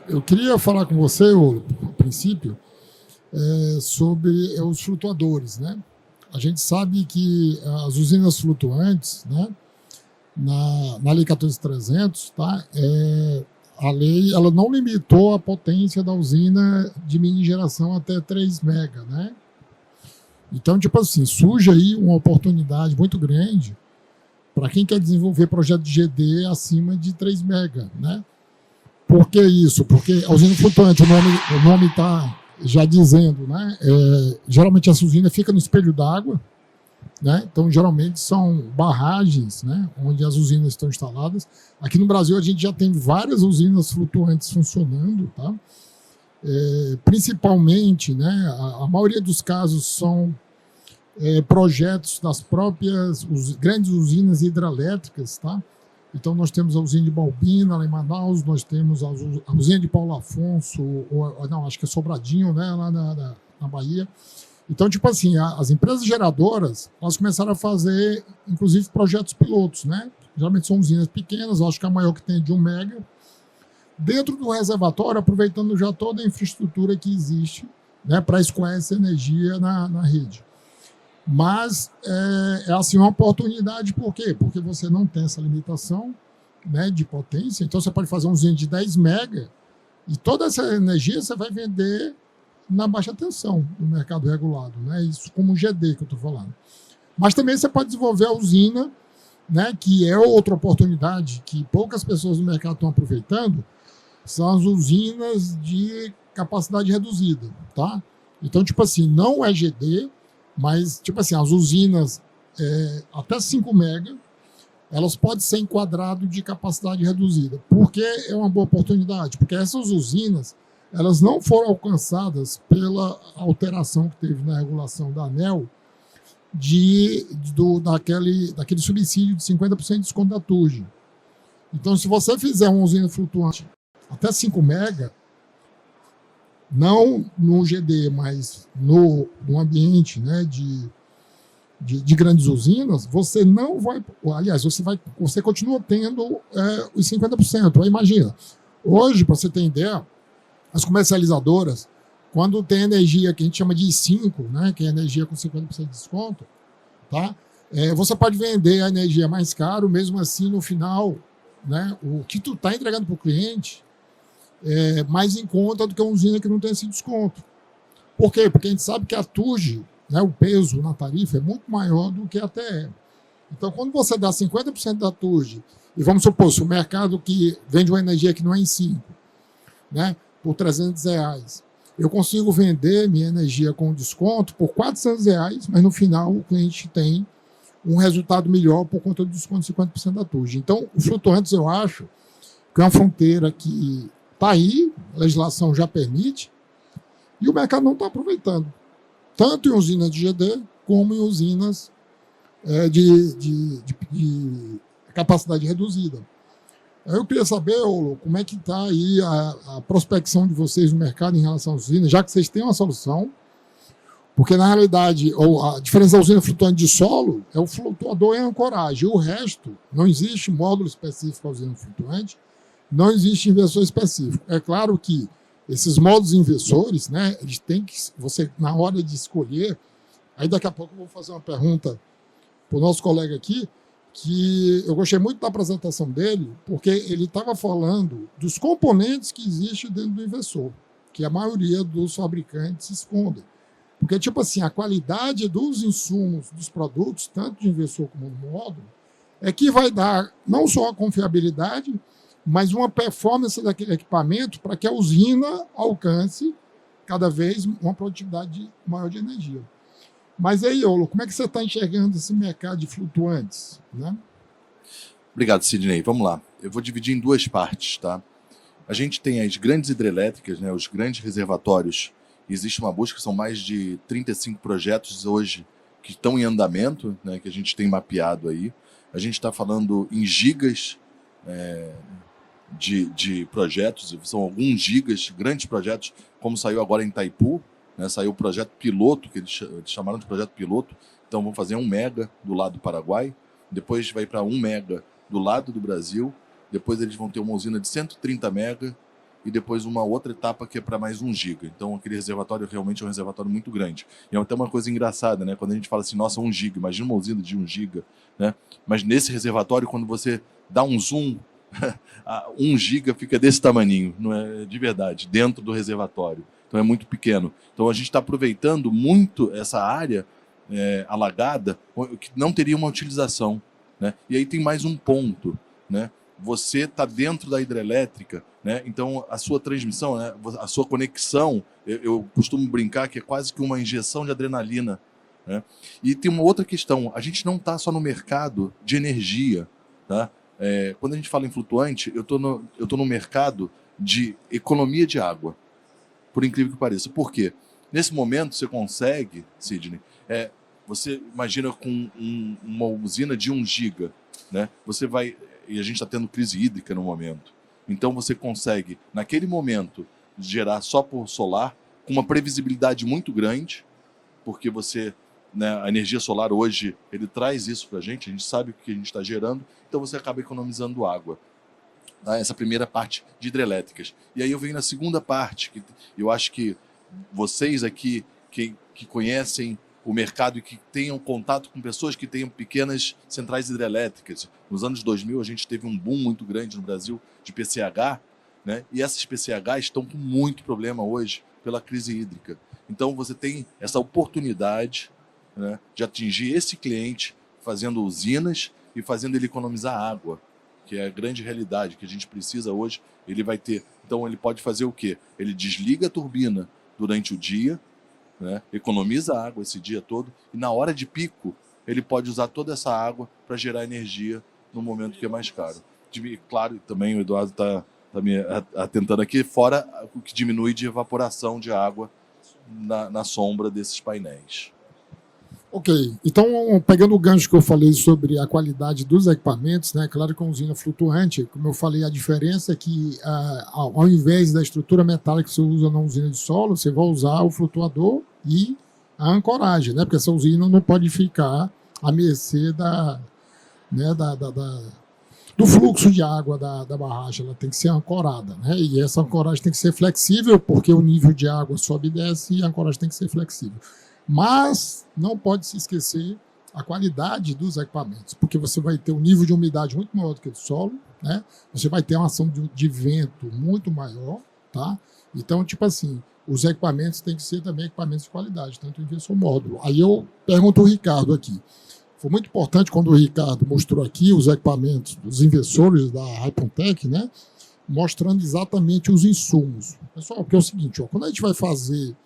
Eu queria falar com você, a princípio, sobre os flutuadores, né? A gente sabe que as usinas flutuantes, né, na Lei 14.300, tá, a lei ela não limitou a potência da usina de mini geração até 3 mega, né? Então, tipo assim, surge aí uma oportunidade muito grande para quem quer desenvolver projeto de GD acima de 3 mega, né? Por que isso? Porque a usina flutuante, o nome está já dizendo, né? Geralmente essa usina fica no espelho d'água, né? Então, geralmente são barragens, né, onde as usinas estão instaladas. Aqui no Brasil, a gente já tem várias usinas flutuantes funcionando, tá? Principalmente, né, a maioria dos casos são projetos das próprias grandes usinas hidrelétricas, tá? Então, nós temos a usina de Balbina, lá em Manaus, nós temos a usina de Paulo Afonso, acho que é Sobradinho, né, lá na Bahia. Então, tipo assim, as empresas geradoras, elas começaram a fazer, inclusive, projetos pilotos, né? Geralmente são usinas pequenas, acho que a maior que tem é de 1 mega, dentro do reservatório, aproveitando já toda a infraestrutura que existe, né, para escoar essa energia na rede. Mas assim, uma oportunidade, por quê? Porque você não tem essa limitação, né, de potência, então você pode fazer um usina de 10 mega e toda essa energia você vai vender na baixa tensão no mercado regulado, né? Isso como GD que eu estou falando. Mas também você pode desenvolver a usina, né, que é outra oportunidade que poucas pessoas no mercado estão aproveitando, são as usinas de capacidade reduzida, tá? Então, tipo assim, não é GD, mas, tipo assim, as usinas até 5 mega, elas podem ser enquadradas de capacidade reduzida. Por que é uma boa oportunidade? Porque essas usinas, elas não foram alcançadas pela alteração que teve na regulação da ANEEL daquele subsídio de 50% de desconto da TURG. Então, se você fizer uma usina flutuante até 5 mega, não no GD, mas no ambiente, né, de grandes usinas, você não vai... Aliás, você continua tendo os 50%. Aí, imagina, hoje, para você ter ideia, as comercializadoras, quando tem energia que a gente chama de I5, né, que é energia com 50% de desconto, tá? Você pode vender a energia mais caro, mesmo assim, no final, né, o que tu está entregando para o cliente mais em conta do que uma usina que não tem esse desconto. Por quê? Porque a gente sabe que a TURG, né, o peso na tarifa é muito maior do que a TE. Então, quando você dá 50% da TURG, e vamos supor, se o mercado que vende uma energia que não é em 5, né, por R$300, eu consigo vender minha energia com desconto por R$400, mas no final o cliente tem um resultado melhor por conta do desconto de 50% da TURG. Então, o flutuantes, eu acho que é uma fronteira que está aí, a legislação já permite, e o mercado não está aproveitando, tanto em usinas de GD como em usinas de capacidade reduzida. Eu queria saber, Olo, como é que está aí a prospecção de vocês no mercado em relação às usinas, já que vocês têm uma solução, porque na realidade a diferença da usina flutuante de solo é o flutuador e a ancoragem, o resto não existe módulo específico para a usina flutuante, não existe inversor específico. É claro que esses módulos inversores, né, eles têm que, você, na hora de escolher, aí daqui a pouco eu vou fazer uma pergunta para o nosso colega aqui, que eu gostei muito da apresentação dele, porque ele estava falando dos componentes que existem dentro do inversor, que a maioria dos fabricantes escondem. Porque, tipo assim, a qualidade dos insumos, dos produtos, tanto de inversor como do módulo, é que vai dar não só a confiabilidade, mas uma performance daquele equipamento para que a usina alcance cada vez uma produtividade maior de energia. Mas aí, Olo, como é que você está enxergando esse mercado de flutuantes, né? Obrigado, Sidney. Vamos lá. Eu vou dividir em duas partes, tá? A gente tem as grandes hidrelétricas, né, os grandes reservatórios. Existe uma busca, são mais de 35 projetos hoje que estão em andamento, né, que a gente tem mapeado aí. A gente está falando em gigas de projetos, são alguns gigas, grandes projetos, como saiu agora em Itaipu, né, saiu o projeto piloto, que eles chamaram de projeto piloto. Então vão fazer 1 mega do lado do Paraguai, depois vai para 1 mega do lado do Brasil, depois eles vão ter uma usina de 130 mega e depois uma outra etapa que é para mais 1 giga. Então, aquele reservatório realmente é um reservatório muito grande. E é até uma coisa engraçada, né? Quando a gente fala assim, nossa, 1 giga, imagina uma usina de 1 giga, né? Mas nesse reservatório, quando você dá um zoom, 1 giga fica desse tamaninho, não é de verdade, dentro do reservatório. Então, é muito pequeno. Então, a gente está aproveitando muito essa área alagada, que não teria uma utilização, né? E aí tem mais um ponto, né? Você está dentro da hidrelétrica, né? Então a sua transmissão, né? A sua conexão, eu costumo brincar que é quase que uma injeção de adrenalina, né? E tem uma outra questão, a gente não está só no mercado de energia, tá? Quando a gente fala em flutuante, eu tô no mercado de economia de água, por incrível que pareça. Por quê? Nesse momento você consegue, Sidney, você imagina com uma usina de 1 giga, né? Você vai, e a gente está tendo crise hídrica no momento. Então você consegue, naquele momento, gerar só por solar, com uma previsibilidade muito grande, porque você, né, a energia solar hoje, ele traz isso para a gente sabe o que a gente está gerando, então você acaba economizando água. Tá? Essa primeira parte de hidrelétricas. E aí eu venho na segunda parte, que eu acho que vocês aqui, que conhecem o mercado e que tenham contato com pessoas que tenham pequenas centrais hidrelétricas. Nos anos 2000, a gente teve um boom muito grande no Brasil de PCH, né? E essas PCH estão com muito problema hoje pela crise hídrica. Então, você tem essa oportunidade, né, de atingir esse cliente fazendo usinas e fazendo ele economizar água, que é a grande realidade que a gente precisa hoje. Ele vai ter. Então, ele pode fazer o quê? Ele desliga a turbina durante o dia, né, economiza água esse dia todo, e na hora de pico ele pode usar toda essa água para gerar energia no momento que é mais caro. Claro, também o Eduardo está me atentando aqui, fora o que diminui de evaporação de água na sombra desses painéis. Ok, então pegando o gancho que eu falei sobre a qualidade dos equipamentos, né? Claro que a usina flutuante, como eu falei, a diferença é que ao invés da estrutura metálica que você usa na usina de solo, você vai usar o flutuador e a ancoragem, né? Porque essa usina não pode ficar à mercê do fluxo de água da barragem, ela tem que ser ancorada, né? E essa ancoragem tem que ser flexível, porque o nível de água sobe e desce e a ancoragem tem que ser flexível. Mas não pode se esquecer a qualidade dos equipamentos, porque você vai ter um nível de umidade muito maior do que o do solo, né? Você vai ter uma ação de vento muito maior, tá? Então, tipo assim, os equipamentos têm que ser também equipamentos de qualidade, tanto inversor módulo. Aí eu pergunto ao Ricardo aqui. Foi muito importante quando o Ricardo mostrou aqui os equipamentos, os inversores da Hypontec, né? Mostrando exatamente os insumos. Pessoal, porque é o seguinte, ó, quando a gente vai fazer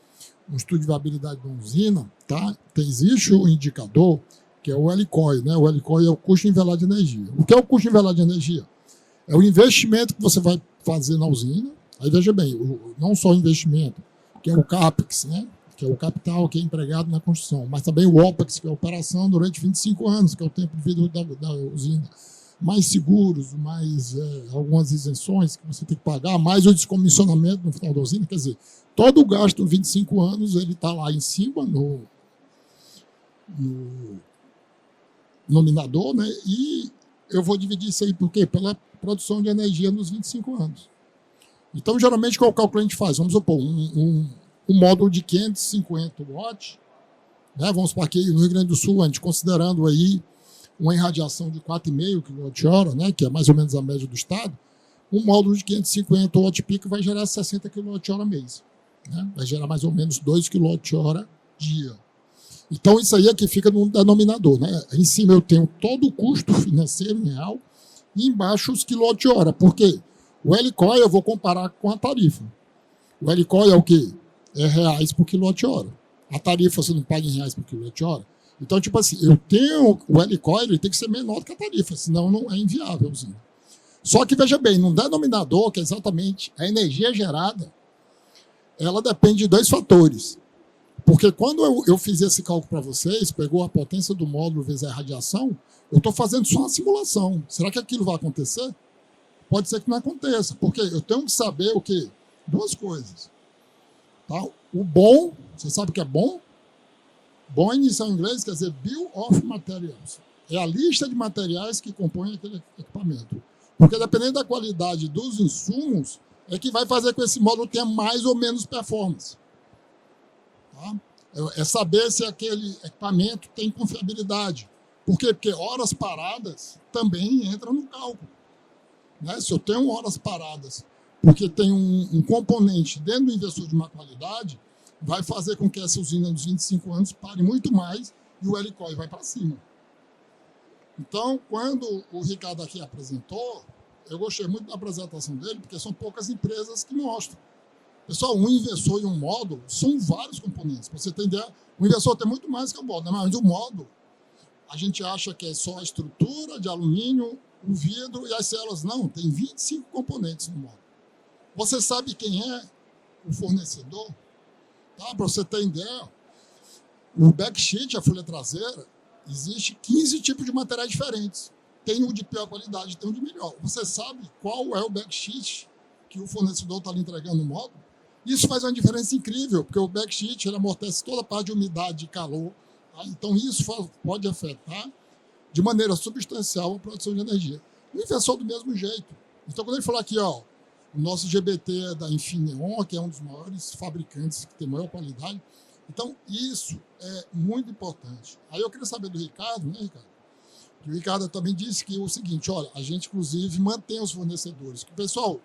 um estudo de viabilidade de uma usina, tá? Existe um indicador que é o LCOE, né? O LCOE é o custo nivelado de energia. O que é o custo nivelado de energia? É o investimento que você vai fazer na usina. Aí veja bem, não só o investimento, que é o CAPEX, né? Que é o capital que é empregado na construção, mas também o OPEX, que é a operação durante 25 anos, que é o tempo de vida da usina. Mais seguros, mais algumas isenções que você tem que pagar, mais o descomissionamento no final da usina. Quer dizer, todo o gasto de 25 anos ele está lá em cima no nominador, né? E eu vou dividir isso aí por quê? Pela produção de energia nos 25 anos. Então, geralmente, qual cálculo a gente faz? Vamos supor, um módulo de 550 watts, né? Vamos supor aqui no Rio Grande do Sul, a gente considerando aí uma irradiação de 4,5 kWh, né, que é mais ou menos a média do estado, um módulo de 550 watt-pico vai gerar 60 kWh mês. Né? Vai gerar mais ou menos 2 kWh dia. Então, isso aí é que fica no denominador. Né? Em cima eu tenho todo o custo financeiro em real e embaixo os kWh. Por quê? O LCOE eu vou comparar com a tarifa. O LCOE é o quê? É reais por kWh. A tarifa você não paga em reais por kWh. Então, tipo assim, eu tenho o LCOE, ele tem que ser menor do que a tarifa, senão não é inviável a usina. Só que, veja bem, no denominador, que é exatamente a energia gerada, ela depende de 2 fatores. Porque quando eu fiz esse cálculo para vocês, pegou a potência do módulo vezes a radiação, eu estou fazendo só uma simulação. Será que aquilo vai acontecer? Pode ser que não aconteça, porque eu tenho que saber o quê? 2 coisas. Tá? O bom, você sabe o que é bom? Bom em inglês quer dizer Bill of Materials. É a lista de materiais que compõem aquele equipamento. Porque dependendo da qualidade dos insumos, é que vai fazer com que esse módulo tenha mais ou menos performance. Tá? É saber se aquele equipamento tem confiabilidade. Por quê? Porque horas paradas também entram no cálculo. Né? Se eu tenho horas paradas porque tem um componente dentro do inversor de má qualidade, vai fazer com que essa usina dos 25 anos pare muito mais e o LCOI vai para cima. Então, quando o Ricardo aqui apresentou, eu gostei muito da apresentação dele, porque são poucas empresas que mostram. Pessoal, um inversor e um módulo são vários componentes. Para você ter ideia, o inversor tem muito mais que o módulo, mas o módulo, a gente acha que é só a estrutura de alumínio, o vidro e as células. Não, tem 25 componentes no módulo. Você sabe quem é o fornecedor? Tá? Para você ter ideia, o backsheet, a folha traseira, existe 15 tipos de materiais diferentes. Tem o de pior qualidade, tem o de melhor. Você sabe qual é o backsheet que o fornecedor está lhe entregando no módulo? Isso faz uma diferença incrível, porque o backsheet ele amortece toda a parte de umidade e calor. Tá? Então, isso pode afetar de maneira substancial a produção de energia. O inversor do mesmo jeito. Então, quando ele falou aqui, ó, o nosso GBT é da Infineon, que é um dos maiores fabricantes, que tem maior qualidade. Então, isso é muito importante. Aí eu queria saber do Ricardo, né, Ricardo? Que o Ricardo também disse que o seguinte, olha, a gente, inclusive, mantém os fornecedores. Que, pessoal,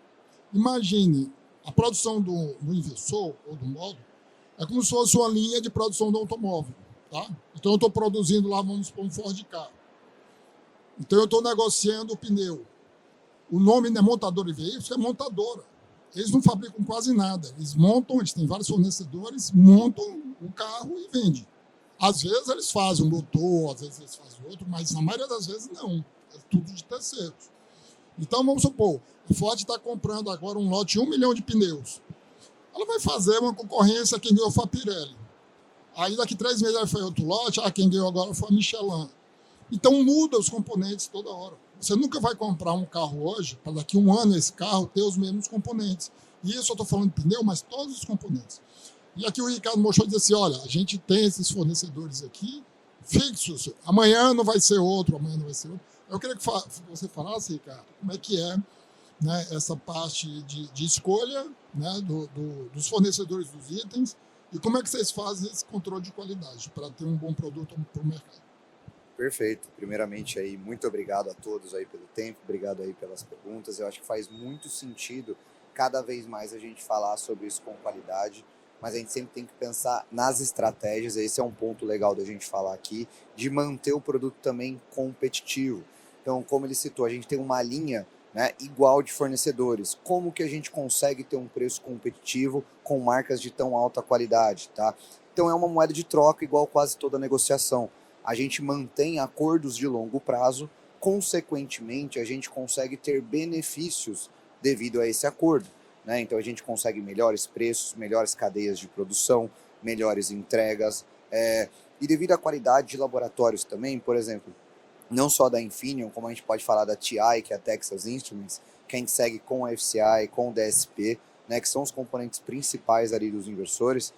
imagine a produção do inversor ou do módulo é como se fosse uma linha de produção do automóvel. Tá? Então, eu estou produzindo lá, vamos supor, um Ford Ka. Então, eu estou negociando o pneu. O nome não é montadora de veículos, é montadora. Eles não fabricam quase nada. Eles montam, eles têm vários fornecedores, montam o carro e vendem. Às vezes eles fazem um motor, às vezes eles fazem outro, mas na maioria das vezes não. É tudo de terceiros. Então, vamos supor, a Ford está comprando agora um lote de 1 milhão de pneus. Ela vai fazer uma concorrência, quem ganhou foi a Pirelli. Aí daqui 3 meses ela foi outro lote, quem ganhou agora foi a Michelin. Então muda os componentes toda hora. Você nunca vai comprar um carro hoje, para daqui a um ano esse carro ter os mesmos componentes. E isso eu estou falando de pneu, mas todos os componentes. E aqui o Ricardo mostrou e disse assim, olha, a gente tem esses fornecedores aqui fixos. Amanhã não vai ser outro, amanhã não vai ser outro. Eu queria que você falasse, Ricardo, como é que é, né, essa parte de escolha, né, dos fornecedores dos itens e como é que vocês fazem esse controle de qualidade para ter um bom produto para o mercado. Perfeito. Primeiramente, aí, muito obrigado a todos aí pelo tempo, obrigado aí pelas perguntas. Eu acho que faz muito sentido cada vez mais a gente falar sobre isso com qualidade, mas a gente sempre tem que pensar nas estratégias. Esse é um ponto legal da gente falar aqui, de manter o produto também competitivo. Então, como ele citou, a gente tem uma linha, né, igual de fornecedores. Como que a gente consegue ter um preço competitivo com marcas de tão alta qualidade, tá? Então, é uma moeda de troca igual quase toda negociação. A gente mantém acordos de longo prazo, consequentemente, a gente consegue ter benefícios devido a esse acordo, né? Então, a gente consegue melhores preços, melhores cadeias de produção, melhores entregas, e devido à qualidade de laboratórios também, por exemplo, não só da Infineon, como a gente pode falar da TI, que é a Texas Instruments, que a gente segue com a FCI, com o DSP, né, que são os componentes principais ali dos inversores.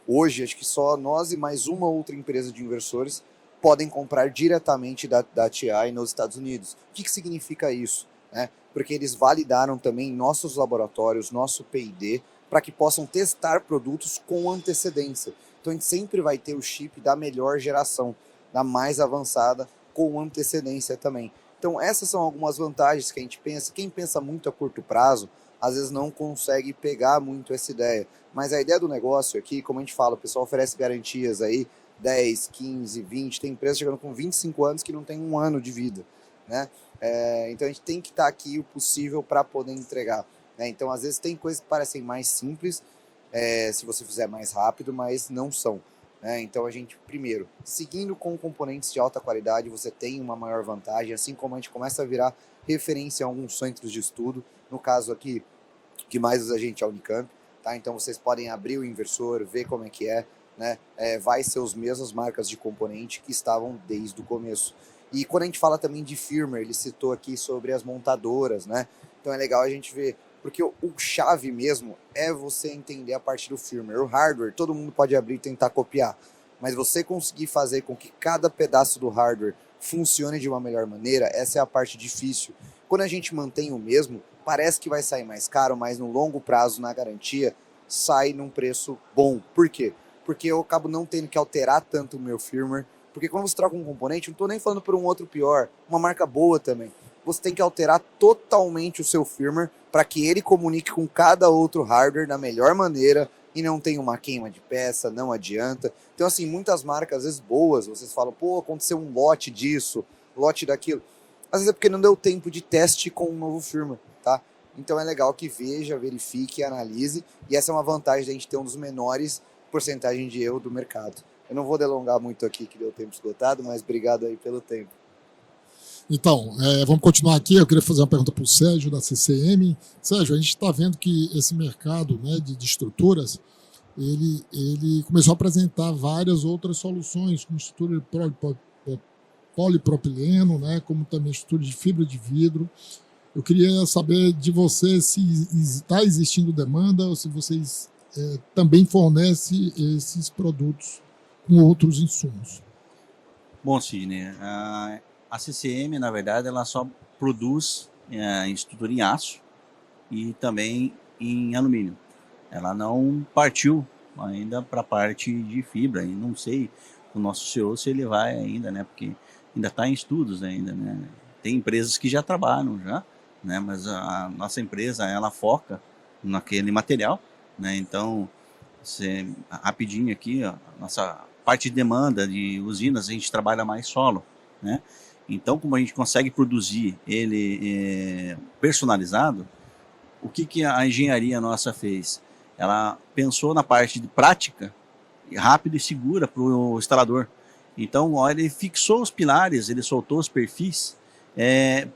Hoje, acho que só nós e mais uma outra empresa de inversores podem comprar diretamente da TI nos Estados Unidos. O que significa isso? Né? Porque eles validaram também nossos laboratórios, nosso P&D, para que possam testar produtos com antecedência. Então, a gente sempre vai ter o chip da melhor geração, da mais avançada, com antecedência também. Então, essas são algumas vantagens que a gente pensa. Quem pensa muito a curto prazo, às vezes não consegue pegar muito essa ideia. Mas a ideia do negócio aqui, como a gente fala, o pessoal oferece garantias aí, 10, 15, 20, tem empresas chegando com 25 anos que não tem um ano de vida, né? Então a gente tem que estar aqui o possível para poder entregar, né? Então às vezes tem coisas que parecem mais simples, se você fizer mais rápido, mas não são, né? Então a gente, primeiro, seguindo com componentes de alta qualidade, você tem uma maior vantagem, assim como a gente começa a virar referência em alguns centros de estudo, no caso aqui, que mais usa a gente é a Unicamp, tá? Então vocês podem abrir o inversor, ver como é que é, né? Vai ser as mesmas marcas de componente que estavam desde o começo. E quando a gente fala também de firmware, ele citou aqui sobre as montadoras, né? Então é legal a gente ver, porque o chave mesmo é você entender a parte do firmware. O hardware, todo mundo pode abrir e tentar copiar, mas você conseguir fazer com que cada pedaço do hardware funcione de uma melhor maneira, essa é a parte difícil. Quando a gente mantém o mesmo, parece que vai sair mais caro, mas no longo prazo, na garantia, sai num preço bom. Por quê? Porque eu acabo não tendo que alterar tanto o meu firmware, porque quando você troca um componente, não estou nem falando por um outro pior, uma marca boa também, você tem que alterar totalmente o seu firmware para que ele comunique com cada outro hardware da melhor maneira e não tenha uma queima de peça, não adianta. Então, assim, muitas marcas, às vezes boas, vocês falam, pô, aconteceu um lote disso, lote daquilo. Às vezes é porque não deu tempo de teste com um novo firmware, tá? Então é legal que veja, verifique, analise, e essa é uma vantagem da gente ter um dos menores porcentagem de erro do mercado. Eu não vou delongar muito aqui, que deu tempo esgotado, mas obrigado aí pelo tempo. Então, vamos continuar aqui. Eu queria fazer uma pergunta para o Sérgio, da CCM. Sérgio, a gente está vendo que esse mercado, né, de estruturas, ele começou a apresentar várias outras soluções, como estrutura de polipropileno, né, como também estrutura de fibra de vidro. Eu queria saber de você se está existindo demanda ou se vocês também fornecem esses produtos com outros insumos. Bom, Sidney, a CCM, na verdade, ela só produz estrutura em aço e também em alumínio. Ela não partiu ainda para a parte de fibra, e não sei o nosso CEO se ele vai ainda, né? Porque ainda está em estudos ainda, né? Tem empresas que já trabalham já, né? Mas a nossa empresa, ela foca naquele material, né? Então, rapidinho aqui, ó, nossa parte de demanda de usinas, a gente trabalha mais solo, né? Então, como a gente consegue produzir ele personalizado, o que a engenharia nossa fez? Ela pensou na parte de prática, rápida e segura para o instalador. Então, ó, ele fixou os pilares, ele soltou os perfis,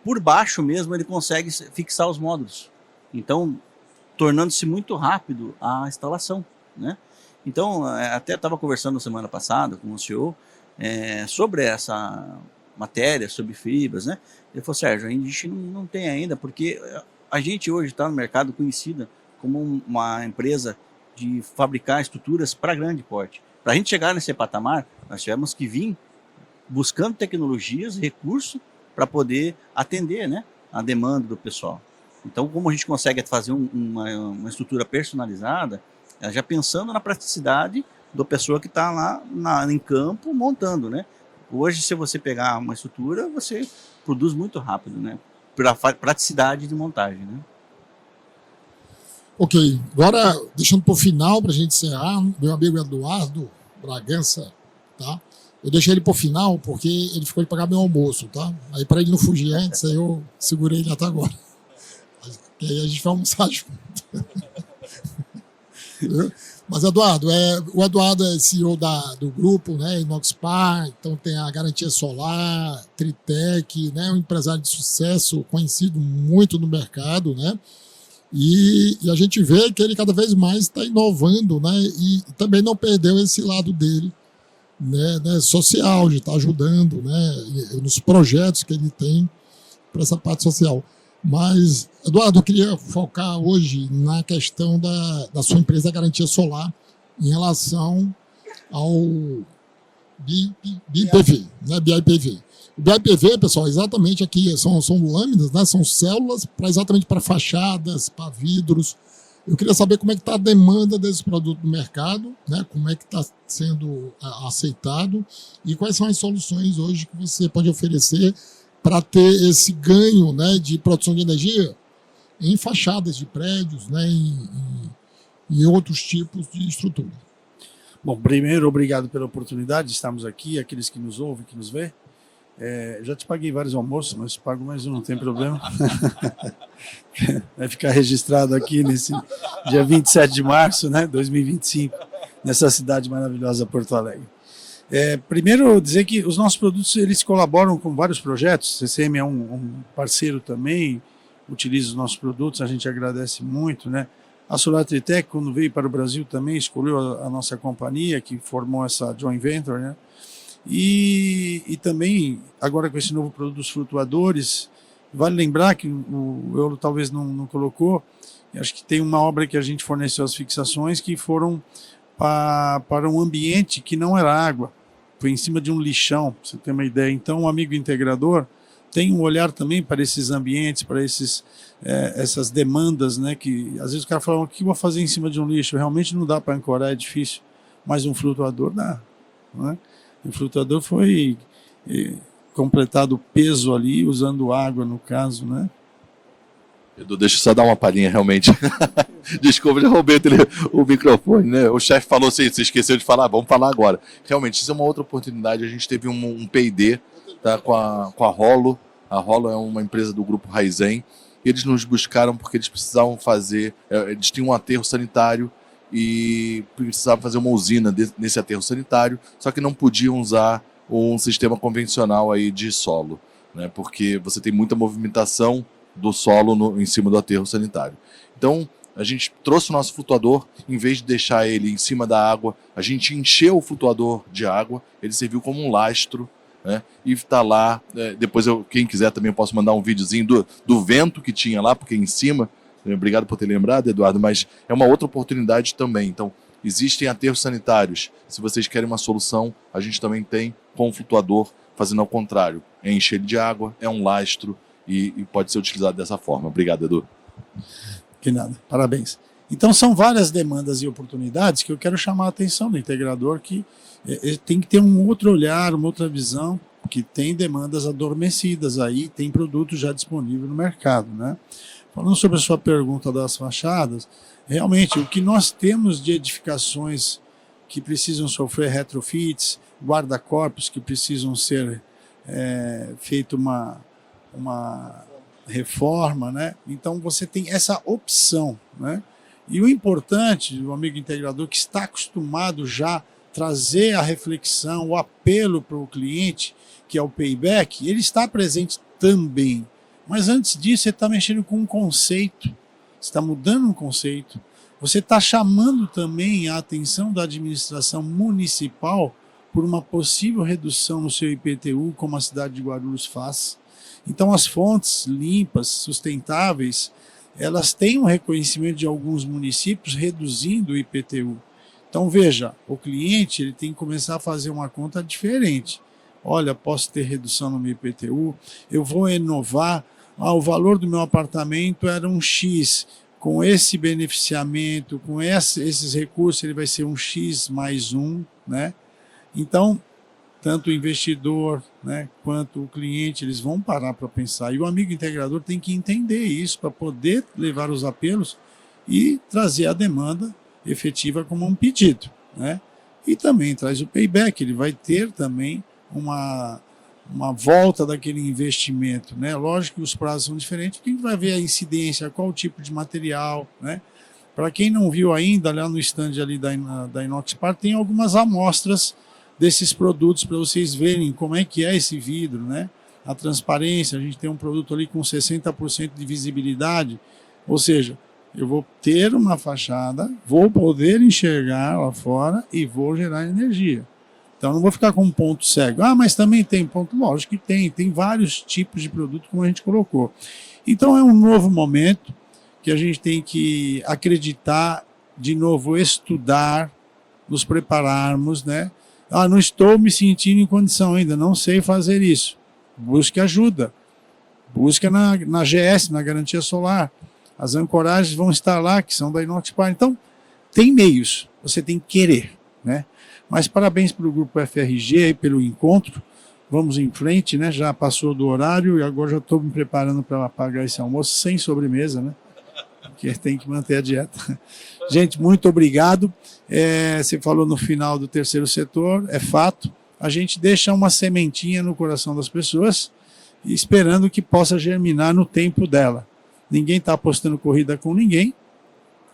por baixo mesmo ele consegue fixar os módulos. Então, tornando-se muito rápido a instalação, né? Então, até estava conversando semana passada com o CEO sobre essa matéria, sobre fibras, né? Ele falou, Sérgio, a gente não tem ainda, porque a gente hoje está no mercado conhecida como uma empresa de fabricar estruturas para grande porte. Para a gente chegar nesse patamar, nós tivemos que vir buscando tecnologias, recursos, para poder atender, né, a demanda do pessoal. Então, como a gente consegue fazer uma estrutura personalizada, já pensando na praticidade da pessoa que está lá em campo montando, né? Hoje, se você pegar uma estrutura, você produz muito rápido, né? Pela praticidade de montagem, né? Ok, agora deixando para o final, para a gente encerrar, meu amigo Eduardo Bragança, tá? Eu deixei ele para o final porque ele ficou de pagar meu almoço, tá? Aí para ele não fugir antes, aí eu segurei ele até agora. E aí a gente vai almoçar junto. Mas, Eduardo, o Eduardo é CEO do grupo, né, Inoxpar, então tem a Garantia Solar, Tritec, né, um empresário de sucesso, conhecido muito no mercado, né, e a gente vê que ele cada vez mais está inovando, né, e também não perdeu esse lado dele, né, social, de estar ajudando, né, nos projetos que ele tem para essa parte social. Mas, Eduardo, eu queria focar hoje na questão da sua empresa Garantia Solar em relação ao BIPV, né, BIPV. O BIPV, pessoal, exatamente aqui são lâminas, né, são células exatamente para fachadas, para vidros. Eu queria saber como é que está a demanda desse produto no mercado, né, como é que está sendo aceitado e quais são as soluções hoje que você pode oferecer para ter esse ganho, né, de produção de energia em fachadas de prédios, né, em outros tipos de estrutura. Bom, primeiro, obrigado pela oportunidade de estarmos aqui, aqueles que nos ouvem, que nos vê. Já te paguei vários almoços, mas te pago mais um, não tem problema. Vai ficar registrado aqui nesse dia 27 de março, né, 2025, nessa cidade maravilhosa, Porto Alegre. Primeiro, dizer que os nossos produtos eles colaboram com vários projetos. A CCM é um parceiro também, utiliza os nossos produtos, a gente agradece muito, né? A Solar Tritec, quando veio para o Brasil, também escolheu a nossa companhia, que formou essa joint venture, né? E também, agora com esse novo produto dos flutuadores, vale lembrar que o Eulo talvez não colocou, acho que tem uma obra que a gente forneceu as fixações que foram para um ambiente que não era água. Foi em cima de um lixão, pra você ter uma ideia. Então, um amigo integrador tem um olhar também para esses ambientes, para essas demandas, né? Que às vezes o cara fala, o que eu vou fazer em cima de um lixo? Realmente não dá para ancorar, é difícil, mas um flutuador dá, né? O flutuador foi completado o peso ali, usando água no caso, né? Edu, deixa eu só dar uma palhinha, realmente. Desculpa, já roubei o microfone, né? O chefe falou assim, você esqueceu de falar, vamos falar agora. Realmente, isso é uma outra oportunidade. A gente teve um P&D, tá, com a Rolo. A Rolo é uma empresa do grupo Raizen. Eles nos buscaram porque eles precisavam fazer... Eles tinham um aterro sanitário e precisavam fazer uma usina nesse aterro sanitário, só que não podiam usar um sistema convencional aí de solo, né? Porque você tem muita movimentação do solo em cima do aterro sanitário. Então, a gente trouxe o nosso flutuador, em vez de deixar ele em cima da água, a gente encheu o flutuador de água, ele serviu como um lastro, né? E está lá, depois quem quiser também eu posso mandar um videozinho do vento que tinha lá, porque em cima, obrigado por ter lembrado, Eduardo, mas é uma outra oportunidade também. Então, existem aterros sanitários, se vocês querem uma solução, a gente também tem com o flutuador, fazendo ao contrário, é encher ele de água, é um lastro, e pode ser utilizado dessa forma. Obrigado, Edu. Que nada, parabéns. Então são várias demandas e oportunidades que eu quero chamar a atenção do integrador, que tem que ter um outro olhar, uma outra visão, que tem demandas adormecidas aí, tem produto já disponível no mercado, né? Falando sobre a sua pergunta das fachadas, realmente o que nós temos de edificações que precisam sofrer retrofits, guarda-corpos que precisam ser feito uma reforma, né? Então você tem essa opção, né? E o importante, o amigo integrador que está acostumado já a trazer a reflexão, o apelo para o cliente, que é o payback, ele está presente também. Mas antes disso, você está mexendo com um conceito, você está mudando um conceito, você está chamando também a atenção da administração municipal por uma possível redução no seu IPTU, como a cidade de Guarulhos faz. Então, as fontes limpas, sustentáveis, elas têm um reconhecimento de alguns municípios reduzindo o IPTU. Então, veja, o cliente ele tem que começar a fazer uma conta diferente. Olha, posso ter redução no meu IPTU, eu vou inovar, o valor do meu apartamento era um X, com esse beneficiamento, com esses recursos, ele vai ser um X mais um, né? Então, tanto o investidor, né, quanto o cliente, eles vão parar para pensar. E o amigo integrador tem que entender isso para poder levar os apelos e trazer a demanda efetiva como um pedido, né? E também traz o payback, ele vai ter também uma volta daquele investimento, né? Lógico que os prazos são diferentes, porque a gente vai ver a incidência, qual tipo de material, né? Para quem não viu ainda, lá no stand ali da Inoxpar, tem algumas amostras desses produtos para vocês verem como é que é esse vidro, né? A transparência, a gente tem um produto ali com 60% de visibilidade, ou seja, eu vou ter uma fachada, vou poder enxergar lá fora e vou gerar energia. Então não vou ficar com um ponto cego. Ah, mas também tem ponto, lógico que tem vários tipos de produto como a gente colocou. Então é um novo momento que a gente tem que acreditar, de novo, estudar, nos prepararmos, né? Ah, não estou me sentindo em condição ainda, não sei fazer isso. Busque ajuda. Busque na GS, na Garantia Solar. As ancoragens vão estar lá, que são da Inoxpar. Então, tem meios, você tem que querer, né? Mas parabéns para o Grupo FRG e pelo encontro. Vamos em frente, né? Já passou do horário e agora já estou me preparando para pagar esse almoço sem sobremesa, né? Porque tem que manter a dieta. Gente, muito obrigado. Você falou no final do terceiro setor, é fato. A gente deixa uma sementinha no coração das pessoas, esperando que possa germinar no tempo dela. Ninguém está apostando corrida com ninguém,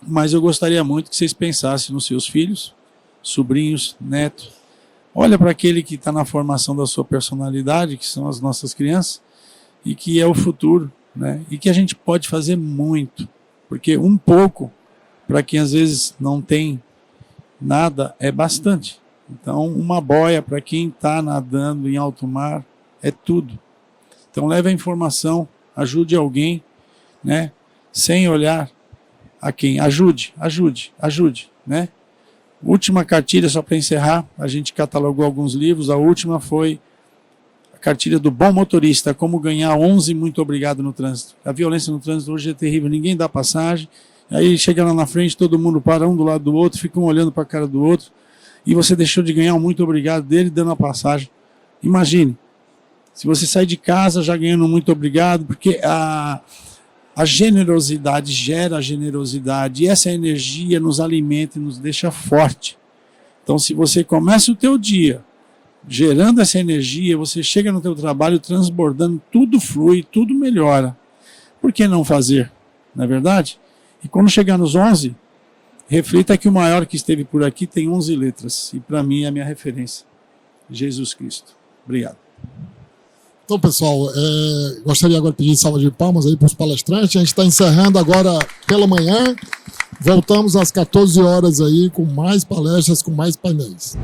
mas eu gostaria muito que vocês pensassem nos seus filhos, sobrinhos, netos. Olha para aquele que está na formação da sua personalidade, que são as nossas crianças, e que é o futuro, né? E que a gente pode fazer muito, porque um pouco, para quem às vezes não tem nada, é bastante. Então, uma boia para quem está nadando em alto mar é tudo. Então, leve a informação, ajude alguém, né? Sem olhar a quem. Ajude, né? Última cartilha, só para encerrar, a gente catalogou alguns livros, a última foi cartilha do bom motorista, como ganhar 11 muito obrigado no trânsito. A violência no trânsito hoje é terrível, ninguém dá passagem, aí chega lá na frente, todo mundo para um do lado do outro, fica um olhando para a cara do outro, e você deixou de ganhar um muito obrigado dele dando a passagem. Imagine, se você sai de casa já ganhando muito obrigado, porque a generosidade gera generosidade, e essa energia nos alimenta e nos deixa forte. Então, se você começa o teu dia gerando essa energia, você chega no teu trabalho transbordando, tudo flui, tudo melhora. Por que não fazer? Não é verdade? E quando chegar nos 11, reflita que o maior que esteve por aqui tem 11 letras, e para mim é a minha referência, Jesus Cristo. Obrigado. Então, pessoal, gostaria agora de pedir salva de palmas aí para os palestrantes. A gente está encerrando agora pela manhã. Voltamos às 14 horas aí com mais palestras, com mais painéis.